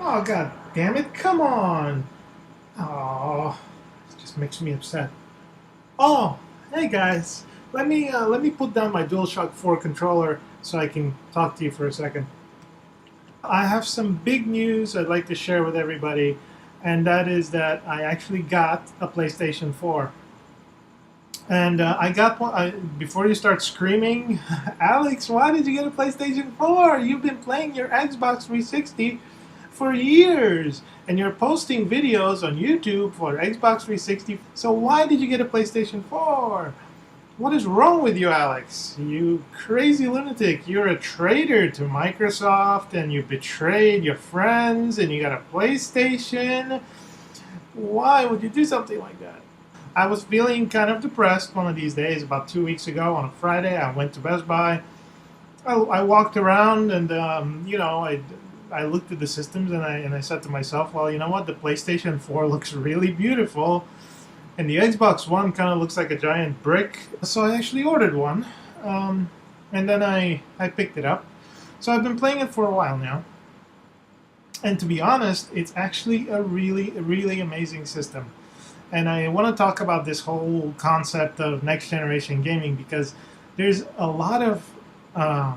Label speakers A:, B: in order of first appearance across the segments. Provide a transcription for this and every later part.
A: Oh, god damn it, come on! Oh, it just makes me upset. Oh, hey guys. Let me put down my DualShock 4 controller so I can talk to you for a second. I have some big news I'd like to share with everybody, and that is that I actually got a PlayStation 4. And I got one. Before you start screaming, Alex, why did you get a PlayStation 4? You've been playing your Xbox 360 for years, and you're posting videos on YouTube for Xbox 360. So why did you get a PlayStation 4? What is wrong with you, Alex? You crazy lunatic. You're a traitor to Microsoft, and you betrayed your friends, and you got a PlayStation. Why would you do something like that? I was feeling kind of depressed one of these days. About 2 weeks ago on a Friday, I went to Best Buy. I walked around and I looked at the systems and I said to myself, well, you know what? The PlayStation 4 looks really beautiful, and the Xbox One kind of looks like a giant brick. So I actually ordered one, and then I picked it up. So I've been playing it for a while now. And to be honest, it's actually a really amazing system. And I want to talk about this whole concept of next generation gaming because there's a lot of uh,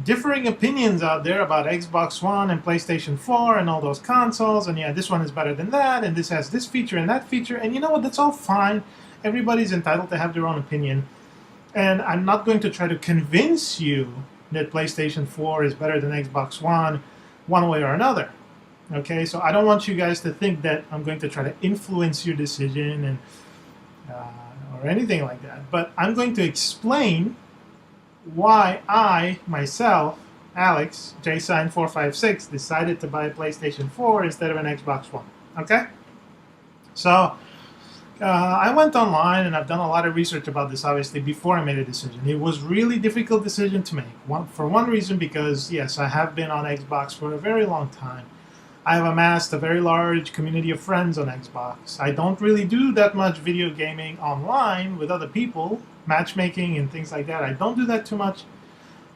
A: differing opinions out there about Xbox One and PlayStation 4 and all those consoles. And yeah, this one is better than that, and this has this feature and that feature. And you know what? That's all fine. Everybody's entitled to have their own opinion. And I'm not going to try to convince you that PlayStation 4 is better than Xbox one way or another. Okay, so I don't want you guys to think that I'm going to try to influence your decision and or anything like that. But I'm going to explain why I myself, Alex JSign456, decided to buy a PlayStation 4 instead of an Xbox One. Okay, so I went online and I've done a lot of research about this. Obviously, before I made a decision, it was really difficult decision to make. For one reason, because yes, I have been on Xbox for a very long time. I have amassed a very large community of friends on Xbox. I don't really do that much video gaming online with other people, matchmaking and things like that. I don't do that too much.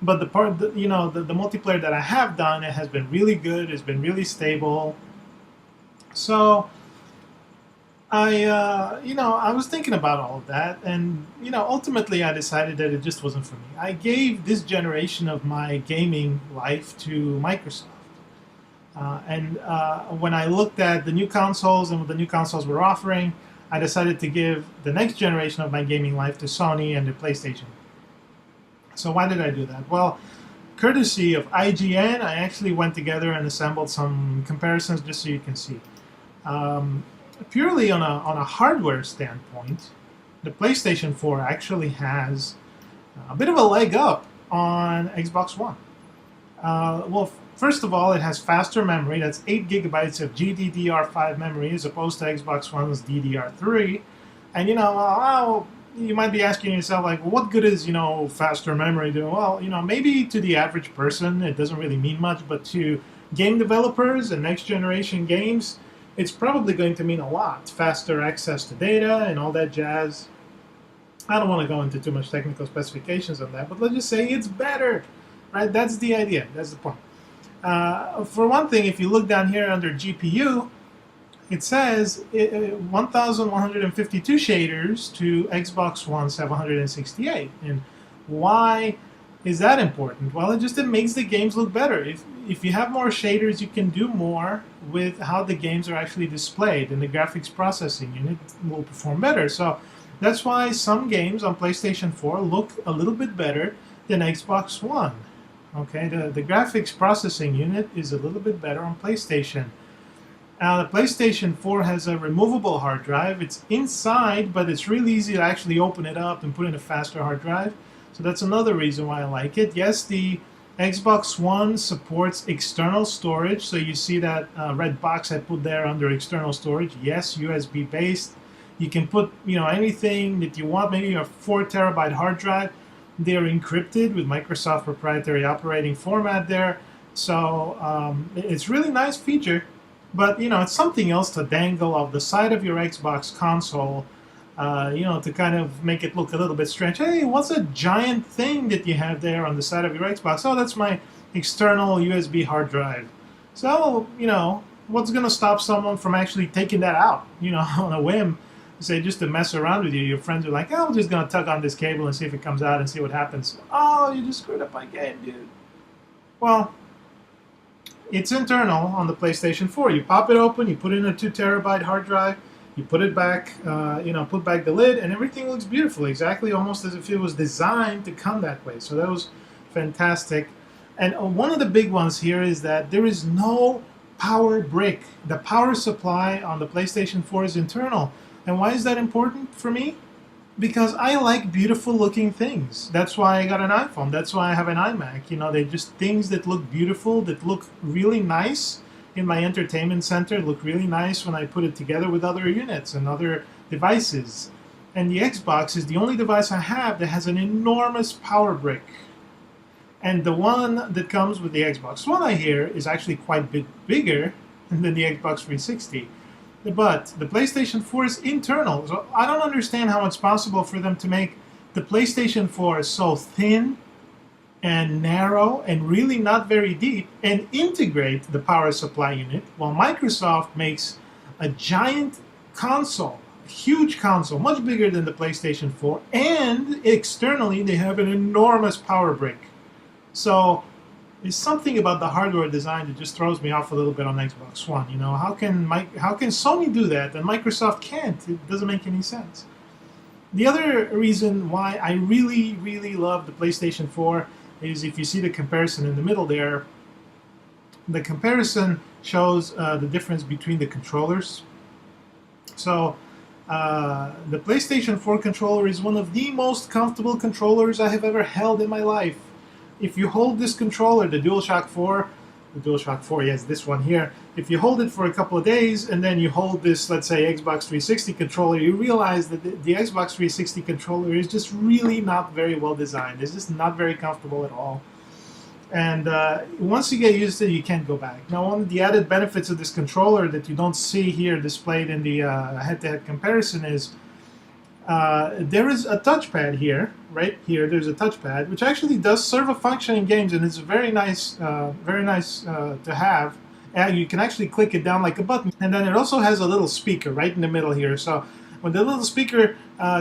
A: But the multiplayer that I have done, it has been really good. It's been really stable. So I was thinking about all of that, and ultimately I decided that it just wasn't for me. I gave this generation of my gaming life to Microsoft. And when I looked at the new consoles and what the new consoles were offering, I decided to give the next generation of my gaming life to Sony and the PlayStation. So why did I do that? Well, courtesy of IGN, I actually went together and assembled some comparisons just so you can see. Um, Purely on a hardware standpoint, the PlayStation 4 actually has a bit of a leg up on Xbox One. Well, first of all, it has faster memory. That's 8 gigabytes of GDDR5 memory as opposed to Xbox One's DDR3. And you might be asking yourself, like, what good is faster memory doing? Well, maybe to the average person it doesn't really mean much, but to game developers and next generation games, it's probably going to mean a lot. Faster access to data and all that jazz. I don't want to go into too much technical specifications on that, but let's just say it's better, right? That's the idea. That's the point. For one thing, if you look down here under GPU, it says 1,152 shaders to Xbox One 768. And why is that important? Well, it makes the games look better. If you have more shaders, you can do more with how the games are actually displayed, and the graphics processing unit will perform better. So that's why some games on PlayStation 4 look a little bit better than Xbox One. Okay, the graphics processing unit is a little bit better on PlayStation. Now, the PlayStation 4 has a removable hard drive. It's inside, but it's really easy to actually open it up and put in a faster hard drive. So that's another reason why I like it. Yes, the Xbox One supports external storage. So you see that red box I put there under external storage. Yes, USB based. You can put anything that you want. Maybe a 4 terabyte hard drive. They're encrypted with Microsoft proprietary operating format there. So it's really nice feature. But it's something else to dangle off the side of your Xbox console, to kind of make it look a little bit strange. Hey, what's a giant thing that you have there on the side of your Xbox? Oh, that's my external USB hard drive. So what's going to stop someone from actually taking that out, on a whim? Say, just to mess around with you. Your friends are like, oh, I'm just going to tug on this cable and see if it comes out and see what happens. Oh, you just screwed up my game, dude. Well, it's internal on the PlayStation 4. You pop it open, you put in a 2 terabyte hard drive, you put it back, put back the lid, and everything looks beautiful, exactly almost as if it was designed to come that way. So that was fantastic. And one of the big ones here is that there is no power brick. The power supply on the PlayStation 4 is internal. And why is that important for me? Because I like beautiful looking things. That's why I got an iPhone. That's why I have an iMac. They're just things that look beautiful, that look really nice in my entertainment center, look really nice when I put it together with other units and other devices. And the Xbox is the only device I have that has an enormous power brick. And the one that comes with the Xbox One, I hear, is actually quite bigger than the Xbox 360. But the PlayStation 4 is internal, so I don't understand how it's possible for them to make the PlayStation 4 so thin and narrow and really not very deep and integrate the power supply unit, while Microsoft makes a giant console, a huge console, much bigger than the PlayStation 4, and externally they have an enormous power brick. So there's something about the hardware design that just throws me off a little bit on Xbox One. How can Sony do that and Microsoft can't? It doesn't make any sense. The other reason why I really, really love the PlayStation 4 is if you see the comparison in the middle there, the comparison shows the difference between the controllers. So the PlayStation 4 controller is one of the most comfortable controllers I have ever held in my life. If you hold this controller, the DualShock 4, yes, this one here, if you hold it for a couple of days and then you hold this, let's say, Xbox 360 controller, you realize that the Xbox 360 controller is just really not very well designed. It's just not very comfortable at all. And once you get used to it, you can't go back. Now, one of the added benefits of this controller that you don't see here displayed in the head-to-head comparison is there is a touchpad here, right here. There's a touchpad, which actually does serve a function in games, and it's very nice to have. And you can actually click it down like a button, and then it also has a little speaker right in the middle here. So when the little speaker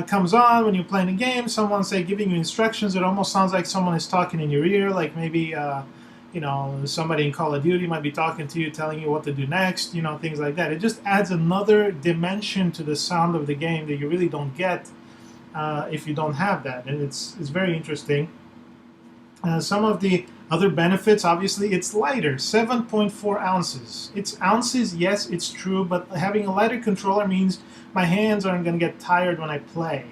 A: comes on when you're playing a game, someone say giving you instructions, it almost sounds like someone is talking in your ear, like maybe somebody in Call of Duty might be talking to you, telling you what to do next, things like that. It just adds another dimension to the sound of the game that you really don't get if you don't have that, and it's very interesting. Some of the other benefits, obviously, it's lighter, 7.4 ounces. It's ounces, yes, it's true, but having a lighter controller means my hands aren't going to get tired when I play.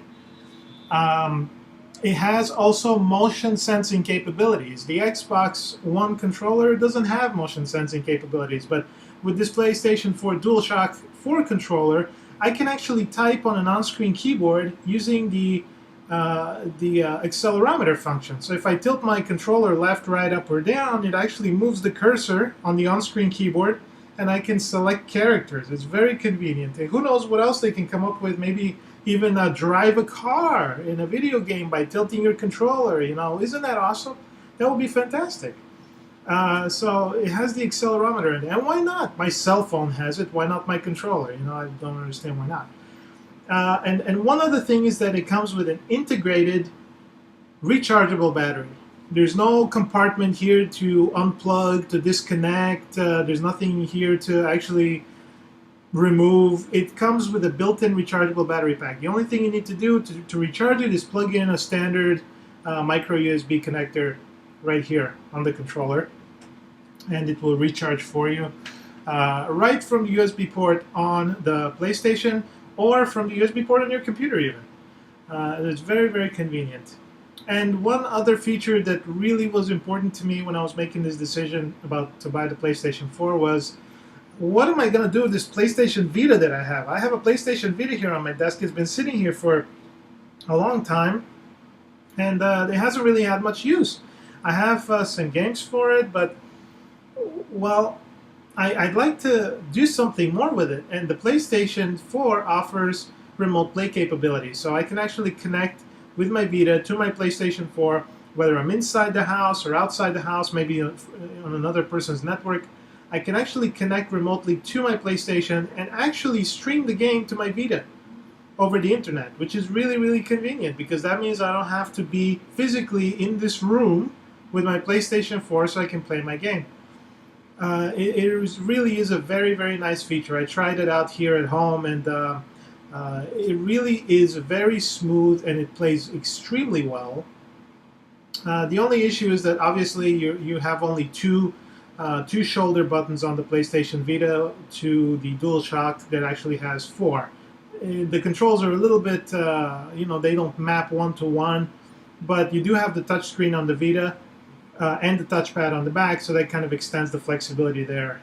A: It has also motion sensing capabilities. The Xbox One controller doesn't have motion sensing capabilities, but with this PlayStation 4 DualShock 4 controller, I can actually type on an on-screen keyboard using the accelerometer function. So if I tilt my controller left, right, up, or down, it actually moves the cursor on the on-screen keyboard, and I can select characters. It's very convenient. And who knows what else they can come up with, maybe even drive a car in a video game by tilting your controller. Isn't that awesome? That would be fantastic. So it has the accelerometer in it. And why not? My cell phone has it. Why not my controller? I don't understand why not. And one other thing is that it comes with an integrated rechargeable battery. There's no compartment here to unplug, to disconnect. There's nothing here to actually remove. It comes with a built-in rechargeable battery pack. The only thing you need to do to recharge it is plug in a standard micro USB connector right here on the controller, and it will recharge for you right from the USB port on the PlayStation or from the USB port on your computer even. It's very, very convenient. And one other feature that really was important to me when I was making this decision to buy the PlayStation 4 was, what am I going to do with this PlayStation Vita that I have? I have a PlayStation Vita here on my desk. It's been sitting here for a long time, and it hasn't really had much use. I have some games for it, but, well, I'd like to do something more with it. And the PlayStation 4 offers remote play capabilities, so I can actually connect with my Vita to my PlayStation 4, whether I'm inside the house or outside the house, maybe on another person's network. I can actually connect remotely to my PlayStation and actually stream the game to my Vita over the internet, which is really, really convenient because that means I don't have to be physically in this room with my PlayStation 4 so I can play my game. It really is a very, very nice feature. I tried it out here at home, and it really is very smooth and it plays extremely well. The only issue is that obviously you have only two shoulder buttons on the PlayStation Vita to the DualShock that actually has four. The controls are a little bit, they don't map one to one, but you do have the touchscreen on the Vita and the touchpad on the back, so that kind of extends the flexibility there,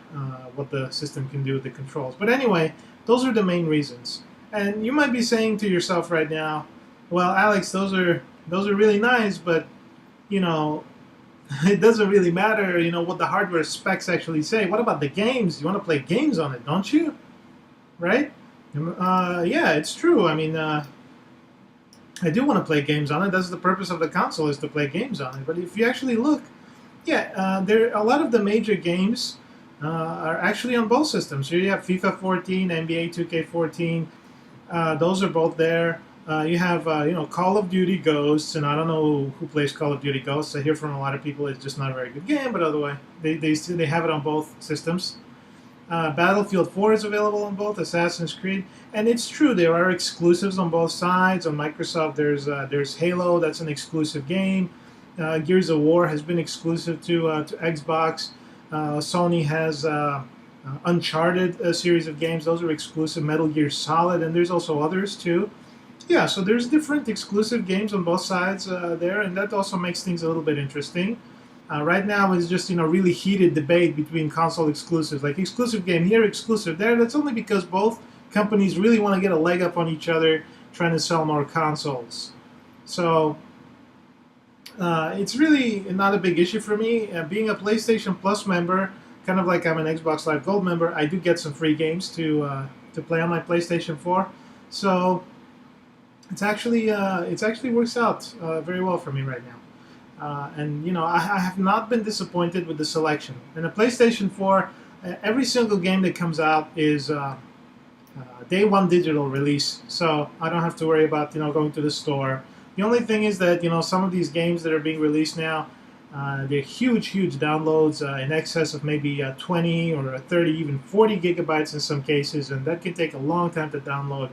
A: what the system can do with the controls. But anyway, those are the main reasons. And you might be saying to yourself right now, well, Alex, those are really nice, but it doesn't really matter, what the hardware specs actually say. What about the games? You want to play games on it, don't you? Right? Yeah, it's true. I mean, I do want to play games on it. That's the purpose of the console, is to play games on it. But if you actually look, there a lot of the major games are actually on both systems. Here you have FIFA 14, NBA 2K14. Those are both there. You have Call of Duty Ghosts, and I don't know who plays Call of Duty Ghosts. I hear from a lot of people it's just not a very good game, but otherwise they have it on both systems. Battlefield 4 is available on both, Assassin's Creed, and it's true there are exclusives on both sides. On Microsoft, there's Halo, that's an exclusive game. Gears of War has been exclusive to Xbox. Sony has Uncharted, a series of games; those are exclusive. Metal Gear Solid, and there's also others too. Yeah, so there's different exclusive games on both sides there, and that also makes things a little bit interesting. Right now it's just really heated debate between console exclusives, like exclusive game here, exclusive there. That's only because both companies really want to get a leg up on each other, trying to sell more consoles. So it's really not a big issue for me. Being a PlayStation Plus member, kind of like I'm an Xbox Live Gold member, I do get some free games to play on my PlayStation 4. So it's actually works out very well for me right now. And I have not been disappointed with the selection. In a PlayStation 4, every single game that comes out is day one digital release, so I don't have to worry about going to the store. The only thing is that some of these games that are being released now, they're huge downloads in excess of maybe 20 or 30, even 40 gigabytes in some cases, and that can take a long time to download.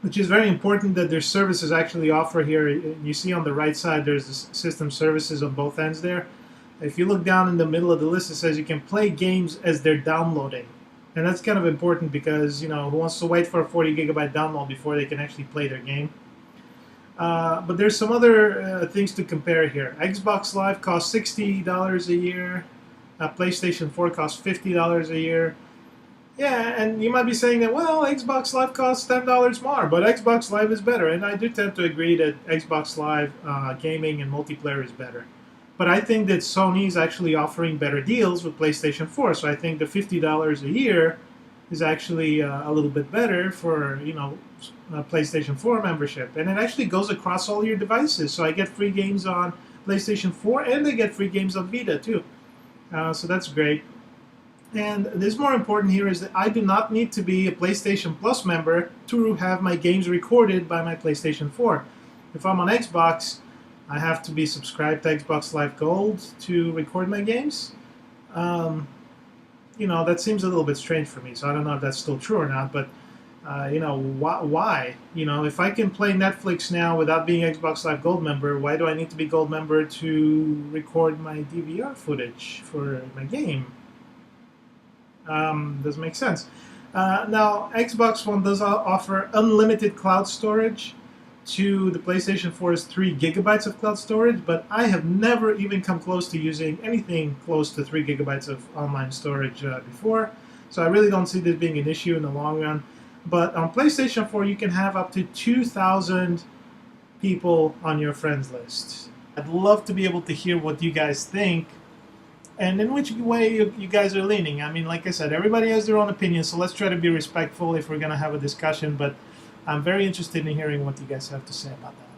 A: Which is very important that their services actually offer here. You see on the right side there's the system services on both ends there. If you look down in the middle of the list, it says you can play games as they're downloading. And that's kind of important because, who wants to wait for a 40 gigabyte download before they can actually play their game? But there's some other things to compare here. Xbox Live costs $60 a year. PlayStation 4 costs $50 a year. Yeah, and you might be saying that, well, Xbox Live costs $10 more, but Xbox Live is better. And I do tend to agree that Xbox Live gaming and multiplayer is better. But I think that Sony is actually offering better deals with PlayStation 4. So I think the $50 a year is actually a little bit better for, PlayStation 4 membership. And it actually goes across all your devices. So I get free games on PlayStation 4 and I get free games on Vita too. So that's great. And this more important here is that I do not need to be a PlayStation Plus member to have my games recorded by my PlayStation 4. If I'm on Xbox, I have to be subscribed to Xbox Live Gold to record my games. That seems a little bit strange for me, so I don't know if that's still true or not, but why? If I can play Netflix now without being Xbox Live Gold member, why do I need to be Gold member to record my DVR footage for my game? Doesn't make sense. Now, Xbox One does offer unlimited cloud storage to the PlayStation 4's 3 gigabytes of cloud storage, but I have never even come close to using anything close to 3 gigabytes of online storage before, so I really don't see this being an issue in the long run. But on PlayStation 4, you can have up to 2,000 people on your friends list. I'd love to be able to hear what you guys think and in which way you guys are leaning. I mean, like I said, everybody has their own opinion, so let's try to be respectful if we're going to have a discussion, but I'm very interested in hearing what you guys have to say about that.